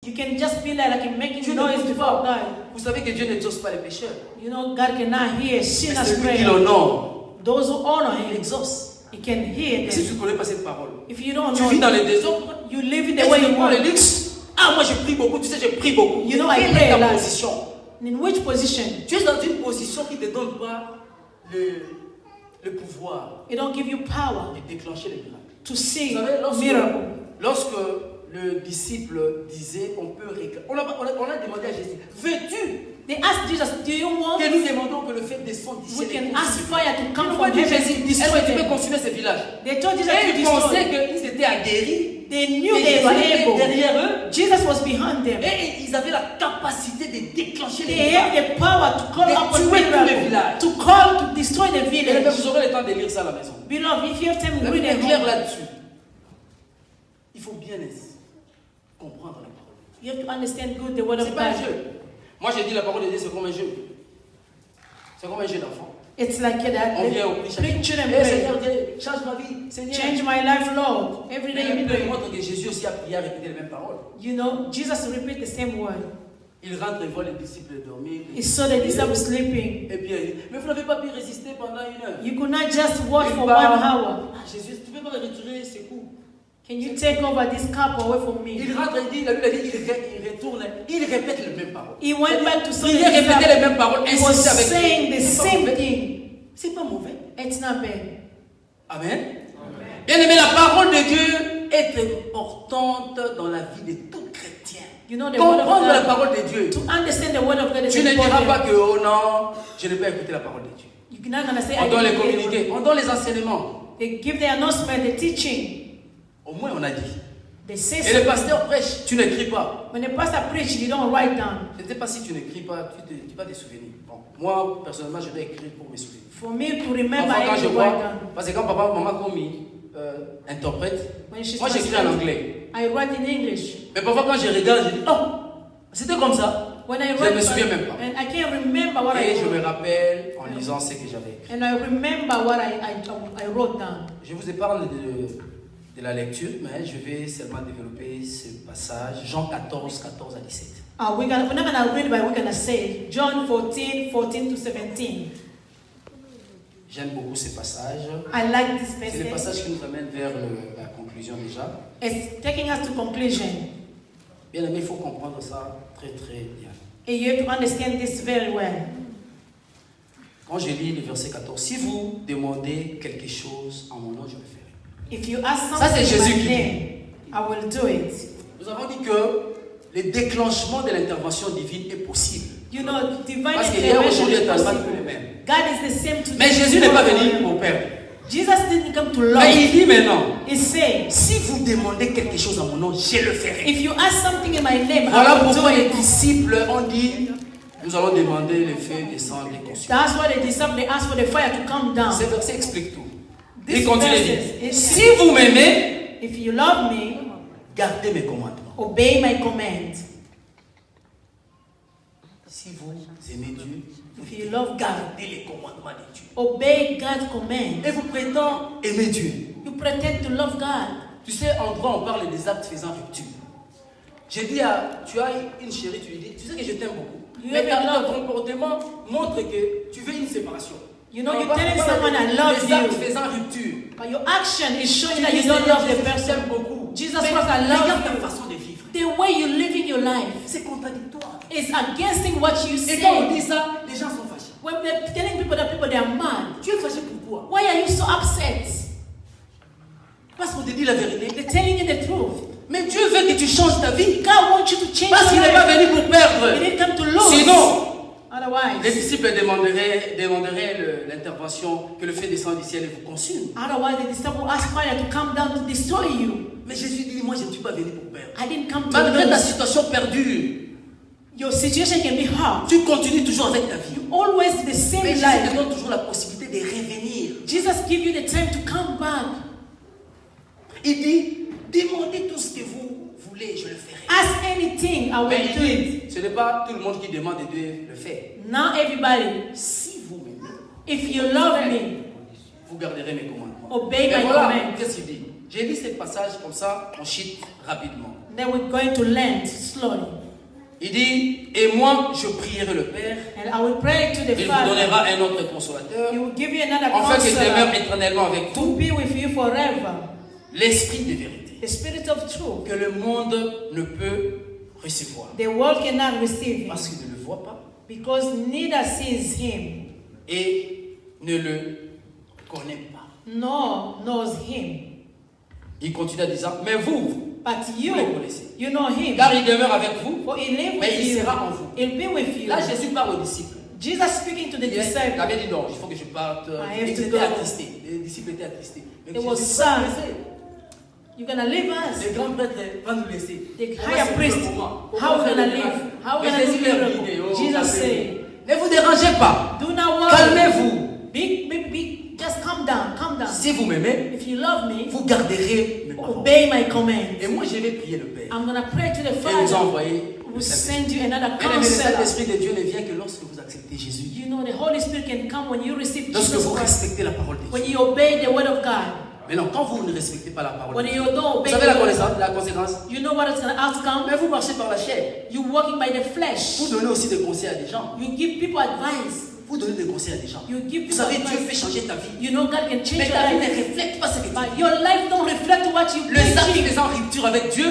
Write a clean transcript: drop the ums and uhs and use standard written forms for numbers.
You can just be like making noise before God. Vous savez que Dieu n'exauce pas les pécheurs. You know, God cannot hear sinners' Celui qui prayer. l'honore, Those who honor il Him, exauce. He can hear Si them. tu ne connais pas cette parole, If you don't tu know, vis dans les désordres, you live in et the way tu you prends le want. luxe. Ah, moi je prie beaucoup, tu sais, je prie beaucoup. You know, I Quelle pray est a ta lot. position? In which position? Tu es dans une position qui ne te donne pas le pouvoir It don't give you power de déclencher les miracles. to see Vous savez, miracle. lorsque le disciple disait, on peut réclamer. On a demandé à Jésus, veux-tu They asked Jesus, do you want? que nous demandons que le feu descende du We ciel? can ask fire to come Ils from ont dit, heaven Jésus, to est-ce destroy que tu peux them. consumer ces villages? They told Jesus Et to ils destroy. pensaient qu'ils étaient aguerris. They knew Et they Jésus were était able. derrière eux. Jesus was behind them. Et ils avaient la capacité de déclencher les They had miracles. the power to call De upon tuer tous les miracle, villages. to call to destroy the Et village. vous aurez le temps de lire ça à la maison. Beloved, if you have time, La read Bible est it. claire là-dessus. Il faut bien comprendre la parole. You have to understand good the word C'est of pas un God. jeu. Moi j'ai dit la parole de Dieu c'est comme un jeu. C'est comme un jeu d'enfant. It's like that. On vient au prix chaque jour. Picture and Eh, pray. Seigneur Dieu, change ma vie. Seigneur. Change my life, Lord. Every day La you Bible pray. montre que Jésus aussi a prié à répéter les mêmes paroles. You know, Jesus repeat the same word. Il rentre et voit les disciples dormir. He saw the disciples sleeping. Et puis il dit, mais vous n'avez pas pu résister pendant une heure. You could not just watch Il for parle. 1 hour. Ah, Jésus, tu ne peux pas retirer ses coups. Can you take over this cup away from me? Il rentre et dit, la Bible a dit, il retourne, il répète les mêmes paroles. He went back to say Il répétait les mêmes paroles, He was insistait avec saying the C'est pas same mauvais. thing. C'est pas mauvais. It's not bad. Amen. Bien aimé, la parole de Dieu est importante dans la vie de tout chrétien. You know the word of Comprendre la God. parole de Dieu. To understand the word of God is Tu ne diras pas important. que, oh non, je ne peux pas écouter la parole de Dieu. You're not gonna say On doit les didn't hear. communiquer, on doit les enseignements. They give the announcement, the teaching. Au moins on a dit. They say Et le so. pasteur prêche, tu n'écris pas. When the pastor preach, you don't write down. Je ne sais pas si tu n'écris pas, tu vas te souvenir. Bon, moi, personnellement, je dois écrire pour me souvenir. For me to remember, Parfois, I quand have je to write vois, down. parce que quand papa, maman, commis, interprète, When she's moi j'écris en translating, anglais. I write in English. Mais parfois, quand je regarde, je dis, oh, c'était comme ça. When I Je ne write, me souviens même pas. and I can't remember what Et I je me wrote. rappelle en lisant ce que j'avais écrit. And I remember what I wrote down. Je vous épargne de la lecture, mais je vais seulement développer ce passage, Jean 14, 14 à 17. We're not going to read, but we're going to say John 14, 14 to 17. J'aime beaucoup ce passage. I like this C'est le passage. passage qui nous amène vers la conclusion déjà. It's taking us to conclusion. Bien aimé, il faut comprendre ça très très bien. And you have to understand this very well. Quand je lis le verset 14, si vous demandez quelque chose en mon nom, je le ferai. If you ask Ça, c'est something in Jésus my qui name, I will do it. Nous avons dit que le déclenchement de l'intervention divine est possible. You know, divine Parce qu'il y a intervention aujourd'hui is un talent possible. que les mêmes. God is the same today. Mais Jésus n'est pas venu pour perdre. Jesus didn't come to Mais love. il dit maintenant, He said, si vous demandez quelque chose en mon nom, je le ferai. if you ask something in my name, Voilà I will do pourquoi les it. disciples ont dit, nous allons demander le feu descendre et consumer. That's why the disciples they asked for the fire to come down. Ce verset explique tout. This Il continue de verse dire, is- si vous m'aimez, If you love me, gardez mes commandements. obey my command. Si vous aimez Dieu, If you love God, gardez les commandements de Dieu. obey God's command. Et vous prétendez aimer Dieu. You pretend to love God. Tu sais, en droit, on parle des actes faisant rupture. J'ai dit tu as une chérie, tu lui dis, tu sais que je t'aime beaucoup. You Mais have ton love. comportement montre que tu veux une séparation. You know, On you're parle telling des someone I love actes you, faisant rupture. but your action is showing Tu that dis, you don't Seigneur, love the je person. t'aime beaucoup. Jesus Mais Christ, I love regarde ta you. façon de vivre. The way you live in your life C'est contradictoire. is against what you Et quand on say. dit ça, les gens sont fâchés. When they're telling people that people they are mad, Tu es fâché pourquoi? why are you so upset? Parce qu'on te dit la vérité. They're telling you the truth. Mais Dieu veut que tu changes ta vie. God wants you to change Parce qu'il your n'est pas life. venu pour perdre. He didn't come to lose. Sinon, les Otherwise, disciples demanderaient l'intervention, que le feu descende du ciel et vous consume. the disciple asked fire to come down to destroy you. Mais Jésus dit, moi je ne suis pas venu pour perdre. I didn't come to Malgré ta lose. situation perdue, Your situation can be hard. tu continues toujours avec ta vie. Always the same Mais Jésus life. te donne toujours la possibilité de revenir. Jesus give you the time to come back. Il dit, demandez tout ce que vous voulez, je le ferai. Ask anything, I Mais will il do it. dit, ce n'est pas tout le monde qui demande de Dieu le faire. Now everybody, Si vous m'aimez, if you love me, vous garderez mes commandements. obey Mais my voilà, command. qu'est-ce qu'il dit? J'ai lu ce passage comme ça, on chute rapidement. Then we're going to learn slowly. Il dit, et moi, je prierai le Père, And I will pray to the il vous Father. donnera un autre consolateur, He will give you another afin qu'il demeure counselor éternellement avec to vous, be with you forever. l'Esprit de vérité, The Spirit of truth. que le monde ne peut recevoir, The world cannot receive him parce qu'il ne le voit pas because neither sees him et ne le connaît pas. nor knows him. Il continue en disant, mais vous, But you, vous le connaissez, you know him. car il demeure avec vous, For he lives mais with il you. sera en vous. He'll be with you. Là, Jésus parle aux disciples. Jesus speaking to the Il disciples. avait dit non, il faut que je parte. I have Ils to étaient go. attristés. Les disciples étaient attristés. Mais It Jésus was dit, sad. laissez. You're gonna leave us. Les grands prêtres vont nous laisser. The On va higher se priest, faire comment? how On va we faire gonna des live? miracles. How we Mais gonna Jésus do leur miracle? dit, oh, Jesus calmez-vous. said, Ne vous dérangez pas. do not worry. Calmez-vous. Just calm down, calm down. Si vous m'aimez, If you love me, vous garderez mes paroles. obey my commands. Et moi, je vais prier le Père. I'm gonna pray to the Et nous a Father. envoyé Who le will Saint-Esprit. send you another Bien-aimé, le counselor. Saint-Esprit de Dieu ne vient que lorsque vous acceptez Jésus. You know, the Holy Spirit can come when you receive Lorsque Jesus vous Christ. respectez la parole de When Dieu. you obey the word of God. Mais non, quand vous ne respectez pas la parole When de Dieu, you don't vous obey savez the la word of conséquence, God, la conséquence. you know what is gonna outcome? Mais vous marchez par la chair. You walking by the flesh. Vous donnez aussi des conseils à des gens. You give people advice. Vous donnez des conseils à des gens. You give Vous people savez, Dieu advice. fait changer ta vie. You know God can change Mais your ta vie life. ne reflète pas ce que tu But dis. your life don't reflect what you Les actes preach. faisant rupture avec Dieu